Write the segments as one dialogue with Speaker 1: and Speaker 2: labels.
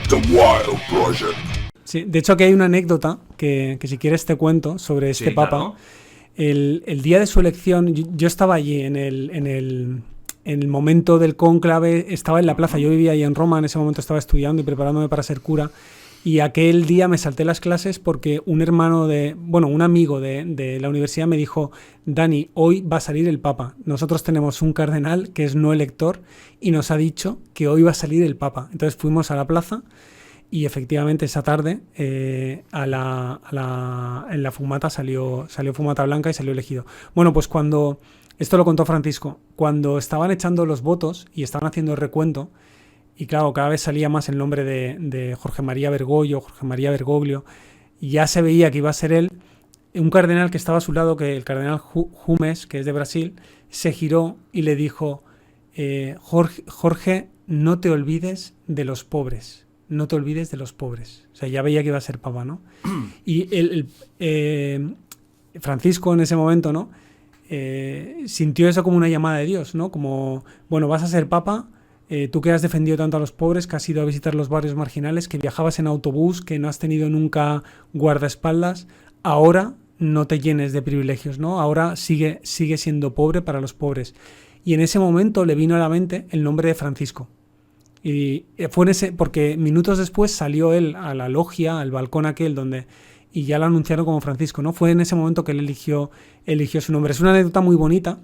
Speaker 1: The Wild Project.
Speaker 2: Sí, de hecho aquí hay una anécdota que si quieres te cuento sobre este papa.
Speaker 3: Claro.
Speaker 2: El día de su elección, yo estaba allí en el momento del cónclave, estaba en la plaza, yo vivía ahí en Roma, en ese momento estaba estudiando y preparándome para ser cura, y aquel día me salté las clases porque un amigo de la universidad me dijo: Dani, hoy va a salir el papa, nosotros tenemos un cardenal que es no elector y nos ha dicho que hoy va a salir el papa. Entonces fuimos a la plaza y efectivamente esa tarde en la fumata salió fumata blanca y salió elegido. Bueno, pues esto lo contó Francisco, cuando estaban echando los votos y estaban haciendo el recuento, y claro, cada vez salía más el nombre de Jorge María Bergoglio, y ya se veía que iba a ser él, un cardenal que estaba a su lado, que el cardenal Jumes, que es de Brasil, se giró y le dijo: Jorge, no te olvides de los pobres. No te olvides de los pobres. O sea, ya veía que iba a ser papa, ¿no? Y Francisco en ese momento, ¿no? Sintió eso como una llamada de Dios, ¿no? Como, bueno, vas a ser papa, tú que has defendido tanto a los pobres, que has ido a visitar los barrios marginales, que viajabas en autobús, que no has tenido nunca guardaespaldas, ahora no te llenes de privilegios, ¿no? Ahora sigue siendo pobre para los pobres. Y en ese momento le vino a la mente el nombre de Francisco. Y fue porque minutos después salió él a la logia, al balcón aquel y ya lo anunciaron como Francisco, ¿no? Fue en ese momento que él eligió su nombre. Es una anécdota muy bonita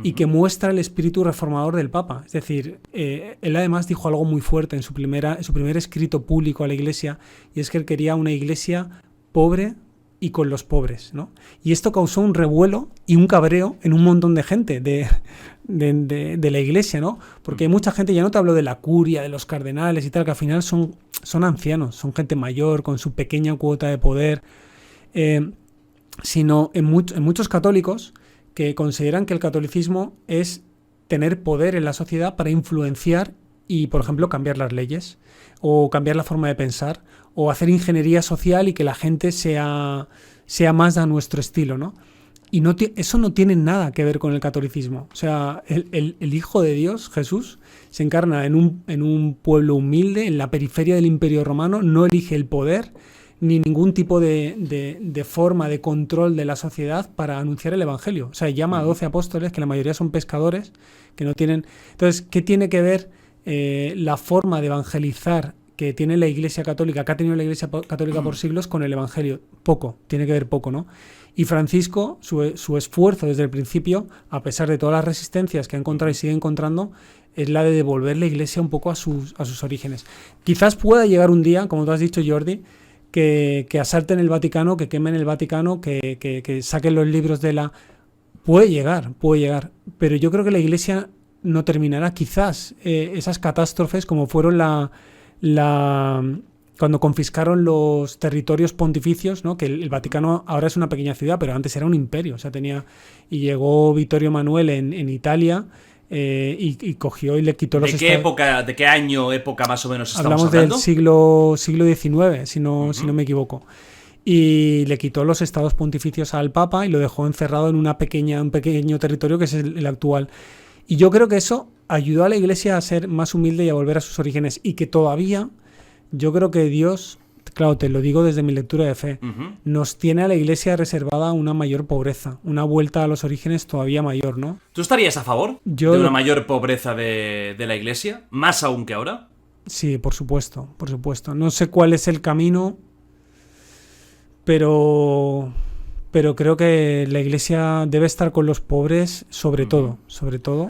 Speaker 2: y que muestra el espíritu reformador del Papa. Es decir, él además dijo algo muy fuerte en su primer escrito público a la Iglesia, y es que él quería una Iglesia pobre y con los pobres, ¿no? Y esto causó un revuelo y un cabreo en un montón de gente de la Iglesia, ¿no? Porque hay mucha gente, ya no te hablo de la curia, de los cardenales y tal, que al final son ancianos, son gente mayor con su pequeña cuota de poder, sino en muchos católicos que consideran que el catolicismo es tener poder en la sociedad para influenciar y, por ejemplo, cambiar las leyes o cambiar la forma de pensar o hacer ingeniería social y que la gente sea más a nuestro estilo, ¿no? Y eso no tiene nada que ver con el catolicismo. O sea, el Hijo de Dios, Jesús, se encarna en un pueblo humilde, en la periferia del Imperio Romano, no elige el poder ni ningún tipo de forma de control de la sociedad para anunciar el Evangelio. O sea, llama a 12 apóstoles, que la mayoría son pescadores, que no tienen... Entonces, ¿qué tiene que ver la forma de evangelizar que tiene la Iglesia Católica, que ha tenido la Iglesia Católica por siglos, con el Evangelio? Tiene que ver poco, ¿no? Y Francisco, su esfuerzo desde el principio, a pesar de todas las resistencias que ha encontrado y sigue encontrando, es la de devolver la Iglesia un poco a sus orígenes. Quizás pueda llegar un día, como tú has dicho, Jordi, que asalten el Vaticano, que quemen el Vaticano, que saquen los libros de la... Puede llegar, pero yo creo que la Iglesia no terminará. Quizás esas catástrofes, como fueron cuando confiscaron los territorios pontificios, ¿no? Que el Vaticano ahora es una pequeña ciudad, pero antes era un imperio. O sea, y llegó Vittorio Emanuele en Italia y cogió y le quitó los...
Speaker 3: ¿De qué época más o menos estamos hablando?
Speaker 2: Hablamos del siglo XIX, si no me equivoco. Y le quitó los estados pontificios al Papa y lo dejó encerrado en un pequeño territorio que es el actual. Y yo creo que eso ayudó a la Iglesia a ser más humilde y a volver a sus orígenes. Y que todavía, yo creo que Dios, claro, te lo digo desde mi lectura de fe, nos tiene a la Iglesia reservada una mayor pobreza, una vuelta a los orígenes todavía mayor, ¿no?
Speaker 3: ¿Tú estarías a favor de una mayor pobreza de la Iglesia? ¿Más aún que ahora?
Speaker 2: Sí, por supuesto. No sé cuál es el camino, pero creo que la Iglesia debe estar con los pobres sobre todo.